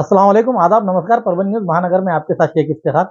अस्सलाम वालेकुम, आदाब, नमस्कार। परवीन न्यूज़ महानगर में आपके साथ शेख इफ्तिखार।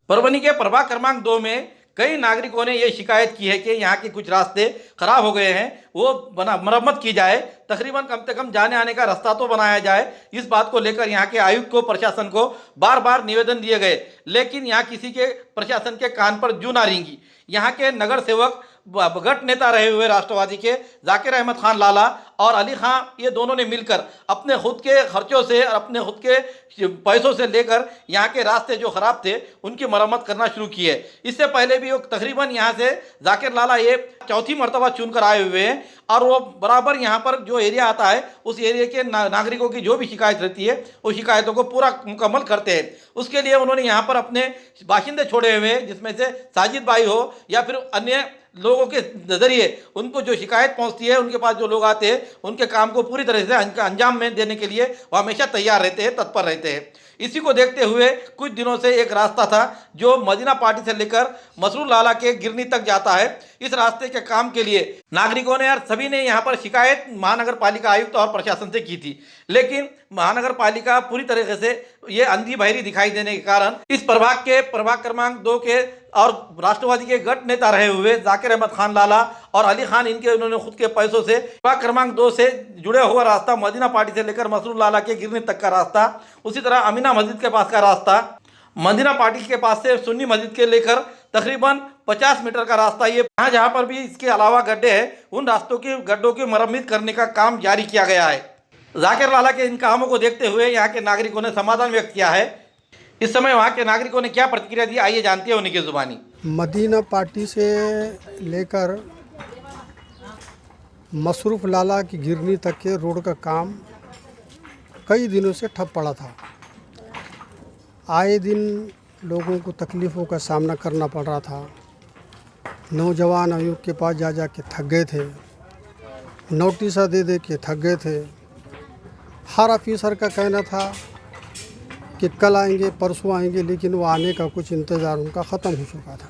परभनी के प्रभाग क्रमांक 2 में कई नागरिकों ने ये शिकायत की है कि यहाँ के कुछ रास्ते खराब हो गए हैं, वो मरम्मत की जाए, तकरीबन कम से कम जाने आने का रास्ता तो बनाया जाए। इस बात को लेकर यहाँ के आयुक्त को, प्रशासन को बार बार निवेदन दिए गए, लेकिन यहाँ किसी के प्रशासन के कान पर जू ना रेंगी। यहाँ के नगर सेवक गट नेता रहे हुए राष्ट्रवादी के जाकिर अहमद खान लाला और अली खान, ये दोनों ने मिलकर अपने खुद के खर्चों से और अपने खुद के पैसों से लेकर यहाँ के रास्ते जो खराब थे उनकी मरम्मत करना शुरू की है। इससे पहले भी वो तकरीबन यहाँ से जाकिर लाला ये चौथी मरतबा चुनकर आए हुए हैं और वो बराबर यहाँ पर जो एरिया आता है उस एरिया के नागरिकों की जो भी शिकायत रहती है उस शिकायतों को पूरा मुकम्मल करते हैं। उसके लिए उन्होंने यहाँ पर अपने बाशिंदे छोड़े हुए हैं, जिसमें से साजिद भाई हो या फिर अन्य लोगों के जरिए उनको जो शिकायत पहुंचती है, उनके पास जो लोग आते हैं उनके काम को पूरी तरह से अंजाम में देने के लिए वो हमेशा तैयार रहते हैं, तत्पर रहते हैं। इसी को देखते हुए कुछ दिनों से एक रास्ता था जो मदीना पार्टी से लेकर मसरूर लाला के गिरनी तक जाता है। इस रास्ते के काम के लिए नागरिकों ने और सभी ने यहाँ पर शिकायत महानगर पालिका आयुक्त और प्रशासन से की थी, लेकिन महानगर पालिका पूरी तरीके से ये अंधी बहरी दिखाई देने के कारण इस प्रभाग क्रमांक 2 के और राष्ट्रवादी के गट नेता रहे हुए जाकिर अहमद खान लाला और अली खान, इनके उन्होंने खुद के पैसों से प्रभाग क्रमांक 2 से जुड़े हुआ रास्ता मदीना पार्टी से लेकर मसरूर लाला के गिरनी तक का रास्ता, उसी तरह अमीना मस्जिद के पास का रास्ता, मदीना पार्टी के पास से सुन्नी मस्जिद के लेकर तकरीबन 50 मीटर का रास्ता, ये जहाँ पर भी इसके अलावा गड्ढे हैं उन रास्तों की गड्ढों की मरम्मत करने का काम जारी किया गया है। जाकिर लाला के इन कामों को देखते हुए यहाँ के नागरिकों ने समाधान व्यक्त किया है। इस समय वहाँ के नागरिकों ने क्या प्रतिक्रिया दी, आइए जानते हैं उन्हीं की जुबानी। मदीना पार्टी से लेकर मसरूफ लाला की गिरनी तक के रोड का काम कई दिनों से ठप पड़ा था। आए दिन लोगों को तकलीफ़ों का सामना करना पड़ रहा था। नौजवान आयोग के पास जा के थक गए थे, नोटिस दे के थक गए थे। हर ऑफिसर का कहना था कि कल आएंगे, परसों आएंगे, लेकिन वो आने का कुछ इंतज़ार उनका ख़त्म हो चुका था।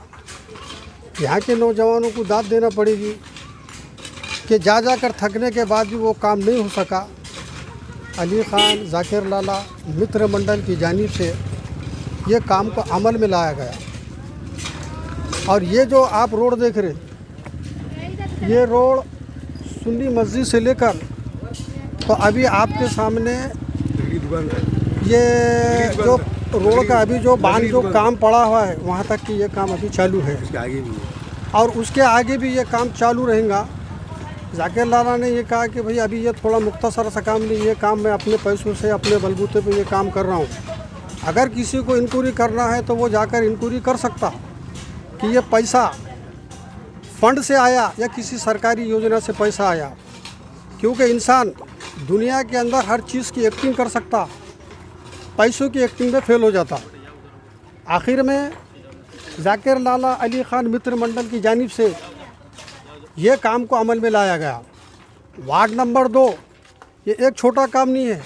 यहाँ के नौजवानों को दाद देना पड़ेगी कि जा कर थकने के बाद भी वो काम नहीं हो सका। अली खान, जाकिर लाला मित्र मंडल की जानिब से ये काम को अमल में लाया गया। और ये जो आप रोड देख रहे, ये रोड सुन्नी मस्जिद से लेकर तो अभी आपके सामने ये जो रोड का अभी जो बांध जो काम पड़ा हुआ है वहाँ तक कि ये काम अभी चालू है, और उसके आगे भी ये काम चालू रहेगा। जाकिर लाला ने ये कहा कि भाई अभी ये थोड़ा मुख्तसर सा काम नहीं, ये काम मैं अपने पैसों से अपने बलबूते पे ये काम कर रहा हूँ। अगर किसी को इंक्वायरी करना है तो वो जाकर इंक्वायरी कर सकता कि ये पैसा फंड से आया या किसी सरकारी योजना से पैसा आया, क्योंकि इंसान दुनिया के अंदर हर चीज़ की एक्टिंग कर सकता, पैसों की एक्टिंग में फेल हो जाता। आखिर में जाकिर लाला अली खान मित्र मंडल की जानिब से ये काम को अमल में लाया गया। वार्ड नंबर 2 ये एक छोटा काम नहीं है।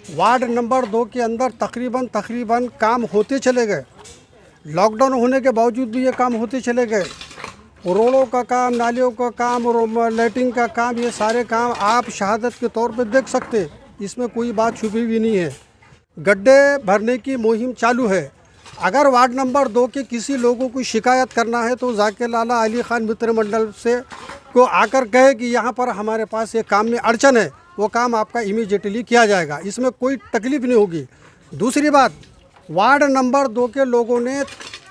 वार्ड नंबर 2 के अंदर तकरीबन काम होते चले गए। लॉकडाउन होने के बावजूद भी ये काम होते चले गए। रोडों का काम, नालियों का काम और लाइटिंग का काम, ये सारे काम आप शहादत के तौर पे देख सकते, इसमें कोई बात छुपी हुई नहीं है। गड्ढे भरने की मुहिम चालू है। अगर वार्ड नंबर 2 के किसी लोगों को शिकायत करना है तो जाकिर लाला अली खान मित्र मंडल से को आकर कहे कि यहाँ पर हमारे पास ये काम में अड़चन है, वो काम आपका इमीडिएटली किया जाएगा, इसमें कोई तकलीफ नहीं होगी। दूसरी बात, वार्ड नंबर 2 के लोगों ने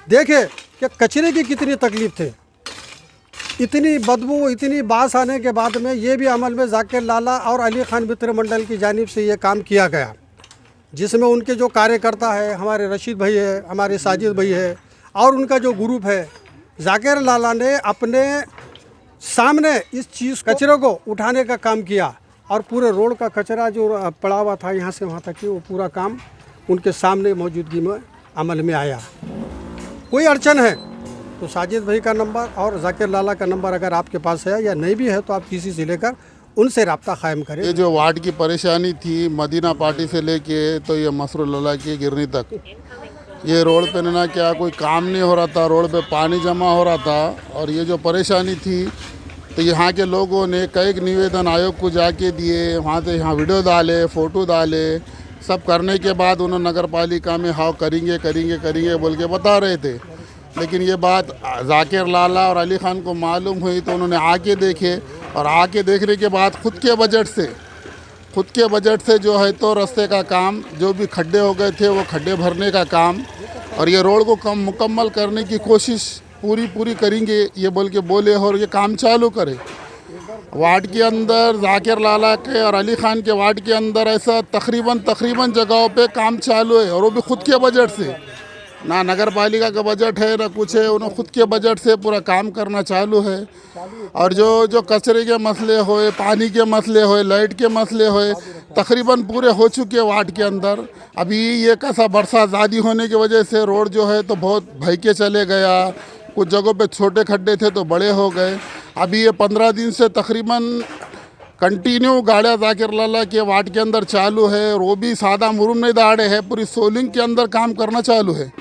देखे कि कचरे की कितनी तकलीफ थे, इतनी बदबू, इतनी बास आने के बाद में ये भी अमल में जाकिर लाला और अली खान मित्र मंडल की जानिब से ये काम किया गया, जिसमें उनके जो कार्यकर्ता है, हमारे रशीद भाई है, हमारे साजिद भाई है और उनका जो ग्रुप है, जाकिर लाला ने अपने सामने इस चीज़ कचरे को उठाने का काम किया और पूरे रोड का कचरा जो पड़ा हुआ था यहाँ से वहाँ तक कि वो पूरा काम उनके सामने मौजूदगी में अमल में आया। कोई अड़चन है तो साजिद भाई का नंबर और जाकिर लाला का नंबर अगर आपके पास है या नहीं भी है तो आप किसी से लेकर उनसे रब्ता कायम करें। ये जो वार्ड की परेशानी थी मदीना पार्टी से लेके तो ये मसरूर लाला की गिरनी तक, ये रोड पे ना क्या कोई काम नहीं हो रहा था, रोड पे पानी जमा हो रहा था। और ये जो परेशानी थी तो यहाँ के लोगों ने कई निवेदन आयोग को जाके दिए, वहाँ से यहाँ वीडियो डाले, फ़ोटो डाले, सब करने के बाद उन्होंने नगर पालिका में हाँ करेंगे करेंगे करेंगे बोल के बता रहे थे। लेकिन ये बात जाकिर लाला और अली ख़ान को मालूम हुई तो उन्होंने आके देखे, और आके देखने के बाद खुद के बजट से जो है तो रास्ते का काम, जो भी खड्डे हो गए थे वो खड्डे भरने का काम और ये रोड को मुकम्मल करने की कोशिश पूरी करेंगे ये बोल के बोले और ये काम चालू करे। वार्ड के अंदर जाकिर लाला के और अली ख़ान के वार्ड के अंदर ऐसा तकरीबन जगहों पे काम चालू है, और वो भी खुद के बजट से, ना नगर पालिका का बजट है ना कुछ है, उन्होंने खुद के बजट से पूरा काम करना चालू है। और जो कचरे के मसले होए, पानी के मसले होए, लाइट के मसले होए, तकरीबन पूरे हो चुके वार्ड के अंदर। अभी ये कैसा बरसात ज़्यादा होने की वजह से रोड जो है तो बहुत भय के चले गया, कुछ जगहों पे छोटे खड्डे थे तो बड़े हो गए। अभी ये 15 दिन से तकरीबन कंटिन्यू गाड़ियाँ जाकिर लाला के वार्ड के अंदर चालू है, और वो भी सादा मुरुम नहीं दाड़े है, पूरी सोलिंग के अंदर काम करना चालू है।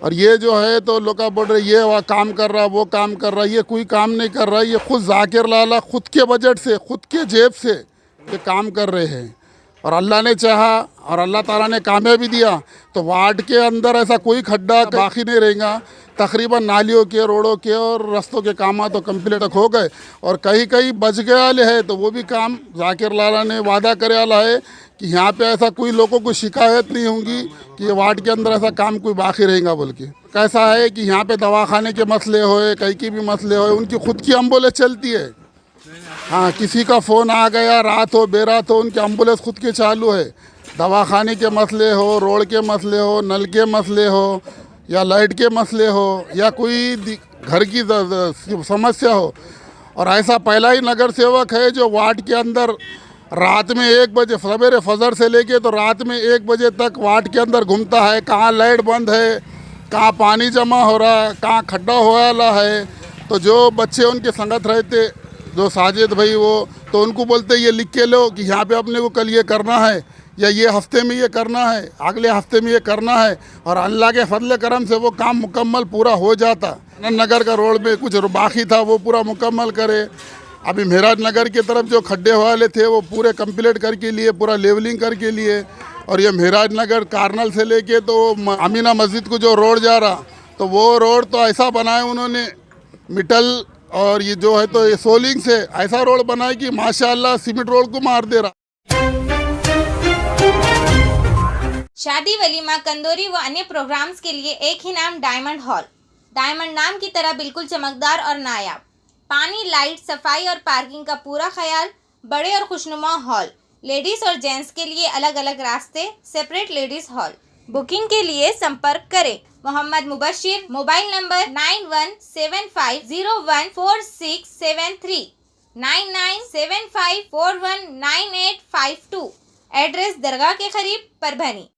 और ये जो है तो लोग बोल रहे ये वह काम कर रहा, वो काम कर रहा, ये कोई काम नहीं कर रहा, ये खुद जाकिर लाला खुद के बजट से, खुद के जेब से ये काम कर रहे हैं। और अल्लाह ने चाहा और अल्लाह ताला ने कामयाबी दिया तो वार्ड के अंदर ऐसा कोई खड्डा बाकी नहीं रहेगा। तकरीबन नालियों के, रोडों के और रास्तों के काम तो कंप्लीट हो गए, और कहीं बच गए वाले है तो वो भी काम जाकिर लाला ने वादा करे वाला है कि यहाँ पे ऐसा कोई लोगों को शिकायत नहीं होगी कि ये वार्ड के अंदर ऐसा काम कोई बाकी रहेगा बोल के। कैसा है कि यहाँ पे दवाखाने के मसले होए, कहीं की भी मसले होए, उनकी खुद की एम्बुलेंस चलती है। हाँ, किसी का फ़ोन आ गया, रात हो बेरात हो, उनकी एम्बुलेंस खुद के चालू है। दवाखाने के मसले हो, रोड के मसले हो, नल के मसले हो, या लाइट के मसले हो, या कोई घर की समस्या हो। और ऐसा पहला ही नगर सेवक है जो वार्ड के अंदर रात में 1 बजे, सवेरे फजर से लेके तो रात में 1 बजे तक वार्ड के अंदर घूमता है, कहाँ लाइट बंद है, कहाँ पानी जमा हो रहा है, कहाँ खड्डा हो वाला है। तो जो बच्चे उनके संगत रहते, जो साजिद भाई वो, तो उनको बोलते ये लिख के लो कि यहाँ पे अपने को कल ये करना है, या ये हफ्ते में ये करना है, अगले हफ्ते में ये करना है, और अल्लाह के फजल करम से वो काम मुकम्मल पूरा हो जाता। नगर का रोड में कुछ बाकी था वो पूरा मुकम्मल करे। अभी मेराज नगर की तरफ जो खड्डे वाले थे वो पूरे कंप्लीट करके लिए, पूरा लेवलिंग करके लिए। और ये मेराज नगर कार्नल से लेके तो अमीना मस्जिद को जो रोड जा रहा, तो वो रोड तो ऐसा बनाए उन्होंने मिटल और ये जो है तो ये सोलिंग से ऐसा रोड बनाए कि माशाअल्लाह सीमेंट रोड को मार दे रहा। शादी, वलीमा, कंदोरी व अन्य प्रोग्राम्स के लिए एक ही नाम, डायमंड हॉल। डायमंड नाम की तरह बिल्कुल चमकदार और नायाब। पानी, लाइट, सफाई और पार्किंग का पूरा ख्याल। बड़े और खुशनुमा हॉल। लेडीज और जेंट्स के लिए अलग अलग रास्ते, सेपरेट लेडीज हॉल। बुकिंग के लिए संपर्क करें Mohammad Mubashir, mobile number 9175014673, 9975419852। Address दरगाह के करीब, परभनी।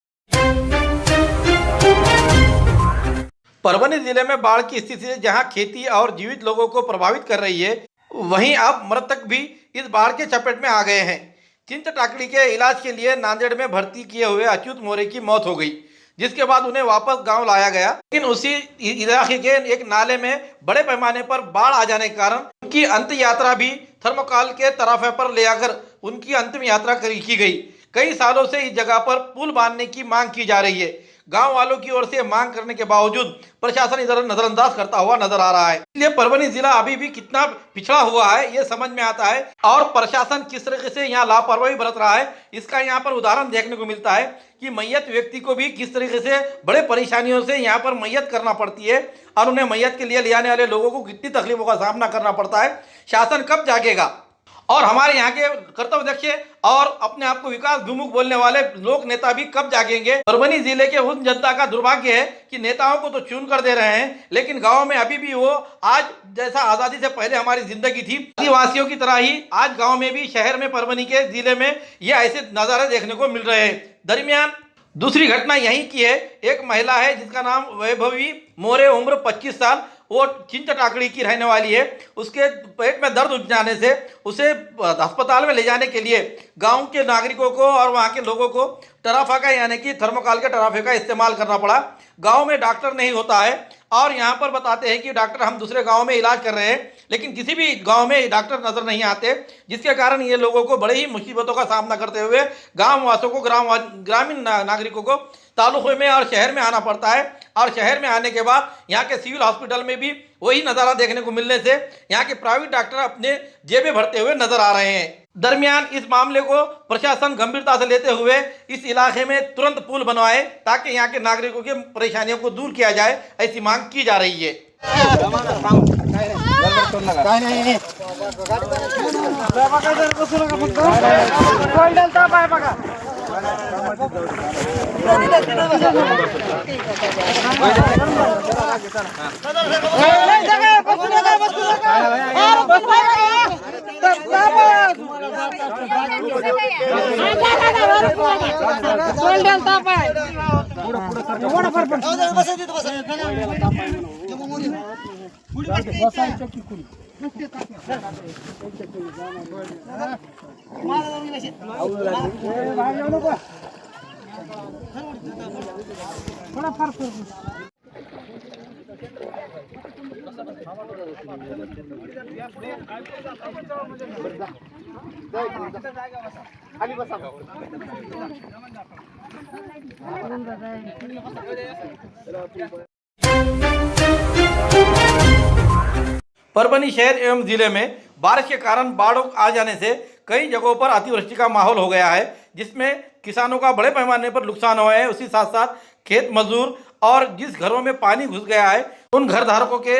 परभनी जिले में बाढ़ की स्थिति जहां खेती और जीवित लोगों को प्रभावित कर रही है, वहीं अब मृतक भी इस बाढ़ के चपेट में आ गए हैं। चिंत टाकड़ी के इलाज के लिए नांदेड़ में भर्ती किए हुए अच्युत मोरे की मौत हो गई, जिसके बाद उन्हें वापस गांव लाया गया। लेकिन उसी इलाके के एक नाले में बड़े पैमाने पर बाढ़ आ जाने के कारण उनकी अंतिम यात्रा भी थर्मोकाल के तराफे पर ले आकर उनकी अंतिम यात्रा की गई। कई सालों से इस जगह पर पुल बांधने की मांग की जा रही है। गांव वालों की ओर से मांग करने के बावजूद प्रशासन इधर नजरअंदाज करता हुआ नजर आ रहा है। इसलिए परभनी जिला अभी भी कितना पिछड़ा हुआ है ये समझ में आता है, और प्रशासन किस तरीके से यहाँ लापरवाही बरत रहा है इसका यहाँ पर उदाहरण देखने को मिलता है कि मैयत व्यक्ति को भी किस तरीके से बड़े परेशानियों से यहाँ पर मैयत करना पड़ती है, और उन्हें मैयत के लिए ले आने वाले लोगों को कितनी तकलीफों का सामना करना पड़ता है। शासन कब जागेगा, और हमारे यहाँ के कर्तव्यदक्ष और अपने आप को विकास विमुख बोलने वाले लोक नेता भी कब जागेंगे। परभनी जिले के उन जनता का दुर्भाग्य है कि नेताओं को तो चुन कर दे रहे हैं, लेकिन गांव में अभी भी वो आज जैसा आजादी से पहले हमारी जिंदगी थी, आदिवासियों की तरह ही आज गांव में भी, शहर में, परभनी के जिले में ये ऐसे नजारे देखने को मिल रहे हैं। दरमियान दूसरी घटना यहीं की है। एक महिला है जिसका नाम वैभवी मोरे, उम्र 25 साल, वो चिंच टाकड़ी की रहने वाली है। उसके पेट में दर्द उठ जाने से उसे अस्पताल में ले जाने के लिए गांव के नागरिकों को और वहां के लोगों को टराफा का यानी कि थर्मोकाल के टराफे का इस्तेमाल करना पड़ा। गांव में डॉक्टर नहीं होता है, और यहाँ पर बताते हैं कि डॉक्टर हम दूसरे गांव में इलाज कर रहे हैं, लेकिन किसी भी गांव में डॉक्टर नजर नहीं आते, जिसके कारण ये लोगों को बड़े ही मुसीबतों का सामना करते हुए गांव वासियों को ग्रामीण नागरिकों को तालुकों में और शहर में आना पड़ता है। और शहर में आने के बाद यहाँ के सिविल हॉस्पिटल में भी वही नज़ारा देखने को मिलने से यहाँ के प्राइवेट डॉक्टर अपने जेबें भरते हुए नजर आ रहे हैं। दरमियान इस मामले को प्रशासन गंभीरता से लेते हुए इस इलाके में तुरंत पुल बनवाए ताकि यहाँ के नागरिकों की परेशानियों को दूर किया जाए, ऐसी मांग की जा रही है। परभनी शहर एवं जिले में बारिश के कारण बाढ़ आ जाने से कई जगहों पर अतिवृष्टि का माहौल हो गया है, जिसमें किसानों का बड़े पैमाने पर नुकसान हुआ है। उसी साथ साथ खेत मजदूर और जिस घरों में पानी घुस गया है उन घर धारकों के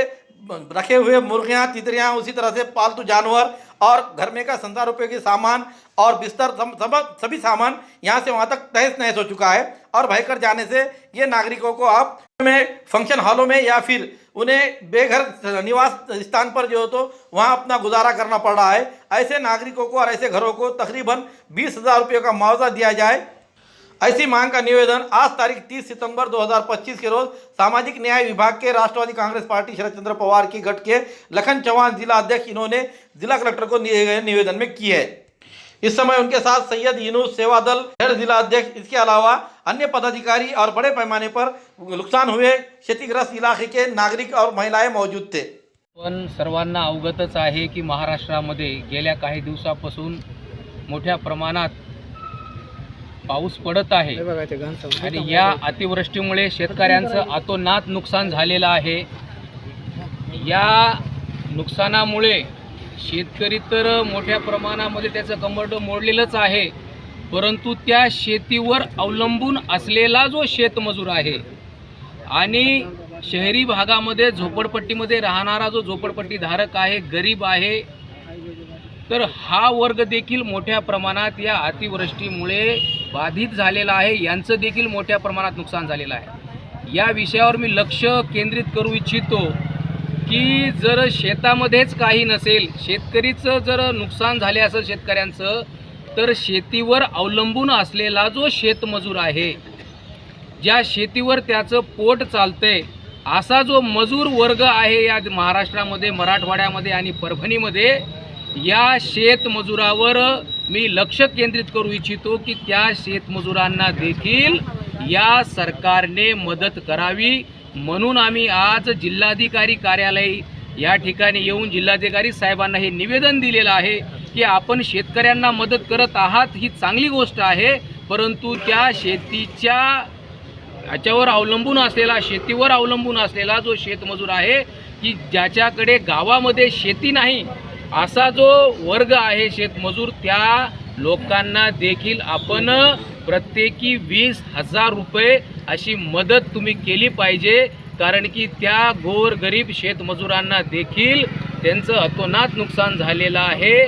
रखे हुए मुर्गियां, तितरियां, उसी तरह से पालतू जानवर और घर में का संसार रुपये के सामान और बिस्तर सभी सामान यहाँ से वहाँ तक तहस नहस हो चुका है। और भयकर जाने से ये नागरिकों को अब में फंक्शन हॉलों में या फिर उन्हें बेघर निवास स्थान पर जो तो वहाँ अपना गुजारा करना पड़ रहा है। ऐसे नागरिकों को और ऐसे घरों को तकरीबन 20,000 रुपये का मुआवजा दिया जाए, ऐसी मांग का निवेदन आज तारीख 30 सितंबर 2025 के रोज सामाजिक न्याय विभाग के राष्ट्रवादी कांग्रेस पार्टी शरद चंद्र पवार की गठ के लखन चौहान जिला अध्यक्ष इन्होंने जिला कलेक्टर को दिए गए निवेदन में की है। इस समय उनके साथ सैयद यूनुस सेवा दल जिला अध्यक्ष, इसके अलावा अन्य पदाधिकारी और बड़े पैमाने पर नुकसान हुए क्षतिग्रस्त इलाके के नागरिक और महिलाएं मौजूद थे। पण सर्वांना अवगतच आहे की महाराष्ट्रामध्ये गेल्या काही दिवसापासून मोठ्या प्रमाणात पाऊस पडत आहे आणि या अतिवृष्टीमुळे शेतकऱ्यांचं अतोनात नुकसान झालेलं आहे। या नुकसानामुळे शेतकरी तर मोठ्या प्रमाणामध्ये त्याचं कंबरड मोडलेलंच आहे, परंतु त्या शेतीवर अवलंबून असलेला जो शेतमजूर आहे आणि शहरी भागामध्ये झोपडपट्टीमध्ये राहणारा जो झोपडपट्टी धारक आहे, गरीब आहे, तर हा वर्ग देखील मोठ्या प्रमाणात या अतिवृष्टीमुळे बाधित झालेला आहे। यांचं देखील मोठ्या प्रमाणात नुकसान झालेलं आहे। या विषयावर मी लक्ष केंद्रित करू इच्छितो की जर शेतामध्येच काही नसेल, शेतकरीचं जर नुकसान झाले असेल शेतकऱ्यांचं, तर शेतीवर अवलंबून असलेला जो शेतमजूर आहे, ज्या शेतीवर त्याचं पोट चालतंय, असा जो मजूर वर्ग आहे या महाराष्ट्रामध्ये, मराठवाड्यामध्ये आणि परभणीमध्ये, या शेतमजुरावर मी लक्ष केंद्रित करू इच्छितो की त्या शेतमजुरांना देखील या सरकारने मदत करावी। म्हणून आम्ही आज जिल्हाधिकारी कार्यालय या ठिकाणी येऊन जिल्हाधिकारी साहेबांना हे निवेदन दिलेलं आहे की आपण शेतकऱ्यांना मदत करत आहात, ही चांगली गोष्ट आहे, परंतु त्या शेतीच्या याच्यावर अवलंबून असलेला, शेतीवर अवलंबून असलेला जो शेतमजूर आहे की ज्याच्याकडे गावामध्ये शेती नाही, असा जो वर्ग आहे शेतमजूर, त्या लोकांना देखील आपण प्रत्येकी 20,000 रुपये अशी मदत तुम्ही केली पाहिजे। कारण की त्या गोरगरीब शेतमजुरांना देखील त्यांचं अतोनात नुकसान झालेलं आहे,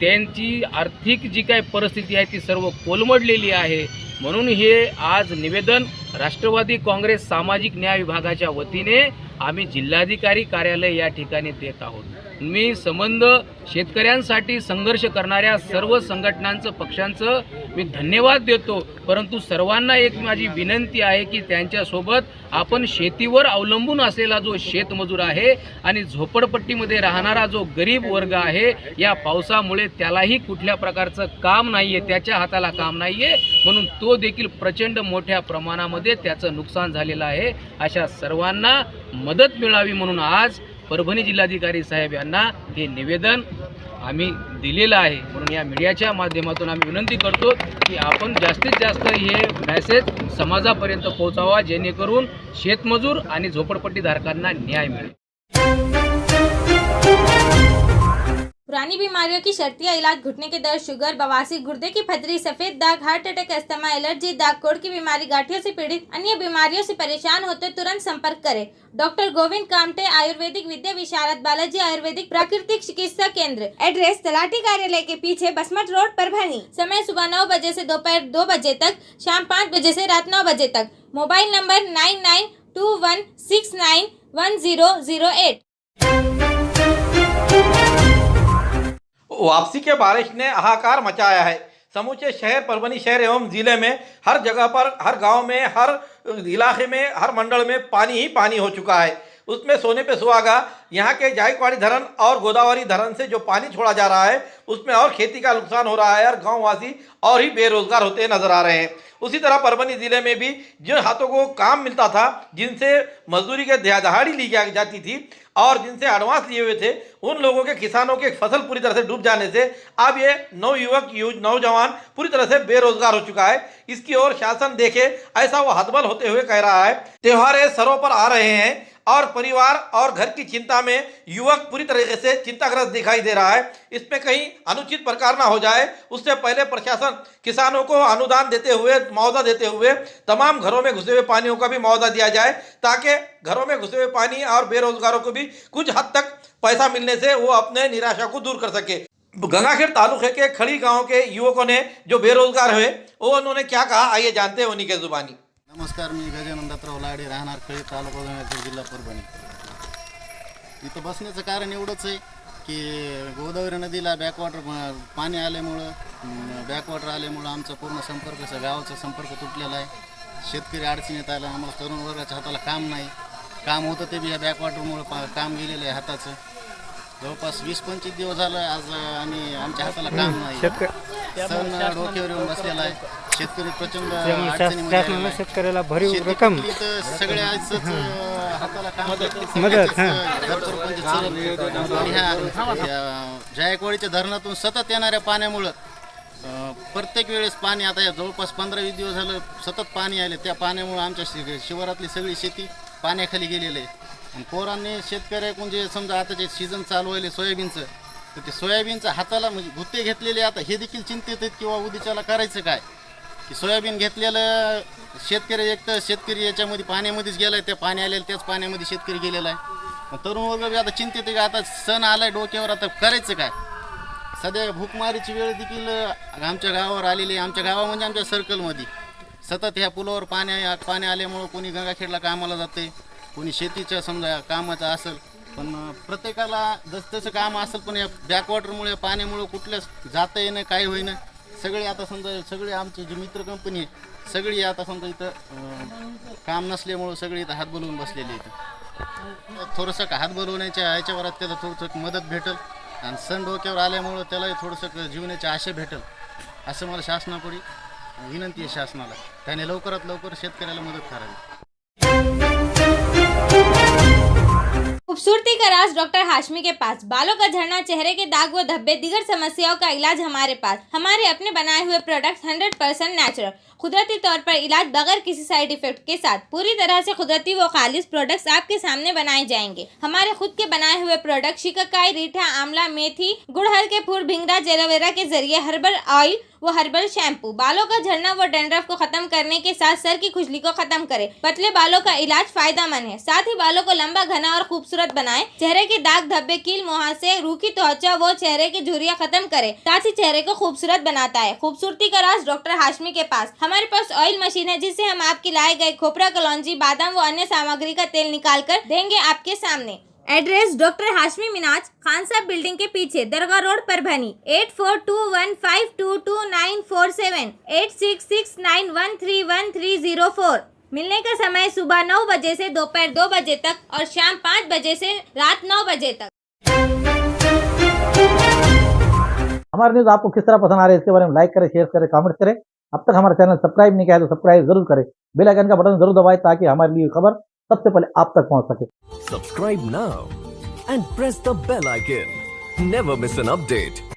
त्यांची आर्थिक जी काही परिस्थिती आहे ती सर्व कोलमडलेली आहे। म्हणून हे आज निवेदन राष्ट्रवादी काँग्रेस सामाजिक न्याय विभागाच्या वतीने आम्ही जिल्हाधिकारी कार्यालय या ठिकाणी देत आहोत। मी संबंध शेतकऱ्यांसाठी संघर्ष करणाऱ्या सर्व संघटनांचं, पक्षांचं मी धन्यवाद देतो, परंतु सर्वांना एक माझी विनंती आहे की त्यांच्यासोबत आपण शेतीवर अवलंबून असलेला जो शेतमजूर आहे आणि झोपडपट्टीमध्ये राहणारा जो गरीब वर्ग आहे, या पावसामुळे त्यालाही कुठल्या प्रकारचं काम नाही आहे, त्याच्या हाताला काम नाही आहे, म्हणून तो देखील प्रचंड मोठ्या प्रमाणामध्ये काळामध्ये त्याचं नुकसान झालेलं आहे. अशा सर्वांना मदत मिळावी म्हणून आज परभणी जिल्हाधिकारी साहेब यांना हे निवेदन आम्ही दिलेलं आहे. म्हणून या मीडियाच्या माध्यमातून आम्ही विनंती करतो की आपण जास्तीत जास्त हे मेसेज समाजापर्यंत पोहोचावा, जेणेकरून शेतमजूर आणि झोपडपट्टीधारकांना न्याय मिळेल. पुरानी बीमारियों की शर्तिया इलाज, घुटने के दर्द, शुगर, बवासीर, गुर्दे की पथरी, सफेद दाग, हार्ट अटैक, अस्थमा, एलर्जी, दाग, कोड़ की बीमारी, गांठियों से पीड़ित अन्य बीमारियों से परेशान होते तुरंत संपर्क करें डॉक्टर गोविंद कामटे, आयुर्वेदिक विद्या विशारद, बालाजी आयुर्वेदिक प्राकृतिक चिकित्सा केंद्र। एड्रेस तलाठी कार्यालय के पीछे, बसमत रोड, परभणी। समय सुबह 9 बजे से दोपहर 2 बजे तक, शाम 5 बजे से रात 9 बजे तक। Mobile number 9921691008। वापसी के बारिश ने हाहाकार मचाया है। समूचे शहर, परभणी शहर एवं जिले में हर जगह पर, हर गांव में, हर इलाके में, हर मंडल में पानी ही पानी हो चुका है। उसमें सोने पे सुहागा यहाँ के जायकवाड़ी धरण और गोदावरी धरण से जो पानी छोड़ा जा रहा है उसमें और खेती का नुकसान हो रहा है और गांववासी और ही बेरोजगार होते नजर आ रहे हैं। उसी तरह परभणी जिले में भी जिन हाथों को काम मिलता था, जिनसे मजदूरी के दिहाड़ी ली जाती थी और जिनसे एडवांस लिए हुए थे, उन लोगों के, किसानों के फसल पूरी तरह से डूब जाने से अब ये नौजवान पूरी तरह से बेरोजगार हो चुका है। इसकी ओर शासन देखे ऐसा वो हतबल होते हुए कह रहा है। त्योहार सरों पर आ रहे हैं और परिवार और घर की चिंता में युवक पूरी तरीके से चिंताग्रस्त दिखाई दे रहा है। इसमें कहीं अनुचित प्रकार ना हो जाए, उससे पहले प्रशासन किसानों को अनुदान देते हुए, मुआवजा देते हुए तमाम घरों में घुसे हुए पानियों का भी मुआवजा दिया जाए, ताकि घरों में घुसे हुए पानी और बेरोजगारों को भी कुछ हद तक पैसा मिलने से वो अपने निराशा को दूर कर सके। गंगाखेड़ तालुके के खड़ी गांव के युवकों ने जो बेरोजगार हुए वो उन्होंने क्या कहा, आइए जानते हैं उन्हीं के जुबानी। नमस्कार, मी गजानन दत्तराव लाडे, राहणार खळी, तालुका गंगाखेड, जिल्हा परभणी। इथं बसण्याचं कारण एवढंच आहे की गोदावरी नदीला बॅकवॉटर पाणी आल्यामुळं, बॅकवॉटर आल्यामुळं आमचा पूर्ण संपर्क, गावाचा संपर्क तुटलेला आहे। शेतकरी अडचणीत आला, आम्हाला तरुण वर्गाच्या हाताला काम नाही, काम होतं ते बी या बॅकवॉटरमुळं काम गेलेलं आहे हाताचं। जवळपास 20-25 दिवस झालं आज आणि आमच्या हाताला काम नाही, सण डोक्यावर येऊन बसलेला आहे। शेतकरी प्रचंड अडचणीमध्ये, शेतकऱ्याला भरीव रक्कम सगळ्याच हाताला काम मदत जायकवाडीच्या धरणातून सतत येणाऱ्या पाण्यामुळं प्रत्येक वेळेस पाणी, आता या जवळपास 15-20 दिवस झालं सतत पाणी आले, त्या पाण्यामुळं आमच्या शिवारातली सगळी शेती पाण्याखाली गेलेली आहे। आणि पोरांनी शेतकऱ्याकडून जे समजा आताचे सीझन चालू व्हायले सोयाबीनचं, तर ते सोयाबीनचं हाताला म्हणजे गुत्ते घेतलेले, आता हे देखील चिंतित आहेत किंवा उद्याच्याला करायचं काय, की सोयाबीन घेतलेलं शेतकरी, एक तर शेतकरी याच्यामध्ये पाण्यामध्येच गेला आहे, त्या पाणी आलेलं त्याच पाण्यामध्ये शेतकरी गेलेला आहे। तरुण वर्ग बी आता चिंतित आहे की आता सण आलाय डोक्यावर, आता करायचं काय। सध्या भूकमारीची वेळ देखील आमच्या गावावर आलेली आहे। आमच्या गावा म्हणजे आमच्या सर्कलमध्ये सतत ह्या पुलावर पाणी आल्यामुळं कोणी गंगाखेडला कामाला जाते, कोणी शेतीच्या समजा कामाचं असेल, पण प्रत्येकाला जसं काम असेल, पण या बॅकवॉटरमुळे, पाण्यामुळे कुठल्याच जाता येणं, काय होईना, सगळे आता समजा सगळे आमचे जे मित्र कंपनी आहे सगळी आता समजा इथं काम नसल्यामुळं सगळे इथं हात बोलवून बसलेले इथं। थोडंसं हात बोलवण्याच्या ह्याच्यावर त्याला थोडंसं मदत भेटेल आणि सण डोक्यावर आल्यामुळं त्यालाही थोडंसं जीवनाची आशा भेटेल, असं मला शासनाकडे विनंती आहे शासनाला, त्याने लवकरात लवकर शेतकऱ्याला मदत करावी। खूबसूरती का राज डॉक्टर हाशमी के पास। बालों का झड़ना, चेहरे के दाग व धब्बे, दीगर समस्याओं का इलाज हमारे पास। हमारे अपने बनाए हुए प्रोडक्ट्स 100% नेचुरल, कुदरती तौर पर इलाज बगैर किसी साइड इफेक्ट के साथ। पूरी तरह से कुदरती व खालिश प्रोडक्ट्स आपके सामने बनाए जाएंगे। हमारे खुद के बनाए हुए प्रोडक्ट शिकाकाई, रीठा, आंवला, मेथी, गुड़हल के फूल, भिंगरा, एलोवेरा के जरिए हर्बल ऑयल व हर्बल शैम्पू बालों का झड़ना व डैंड्रफ को खत्म करने के साथ सर की खुजली को खत्म करे। पतले बालों का इलाज फायदेमंद है, साथ ही बालों को लंबा, घना और खूबसूरत बनाए। चेहरे के दाग, धब्बे, कील, मुहासे, रूखी त्वचा वो चेहरे की झुर्रियां खत्म करे, साथ ही चेहरे को खूबसूरत बनाता है। खूबसूरती का राज डॉक्टर हाशमी के पास। हमारे पास ऑयल मशीन है, जिससे हम आपके लाए गए खोपरा, कलौंजी, बादाम व अन्य सामग्री का तेल निकाल कर देंगे आपके सामने। एड्रेस डॉक्टर हाशमी मिनाज, खान साहब बिल्डिंग के पीछे, दरगाह रोड, परभणी। 8421522947, 8669131304। मिलने का समय सुबह 9 बजे से दोपहर 2 बजे तक और शाम 5 बजे से रात 9 बजे तक। हमारी न्यूज़ आपको किस तरह पसंद आ रही है इसके बारे में लाइक करें, शेयर करें, कमेंट करें अब तक हमारा चैनल सब्सक्राइब नहीं किया है तो सब्सक्राइब जरूर करें, बेल आइकन का बटन जरूर दबाएं ताकि हमारी ली खबर सबसे पहले आप तक पहुंच सके। Subscribe now and press the bell icon. Never miss an update.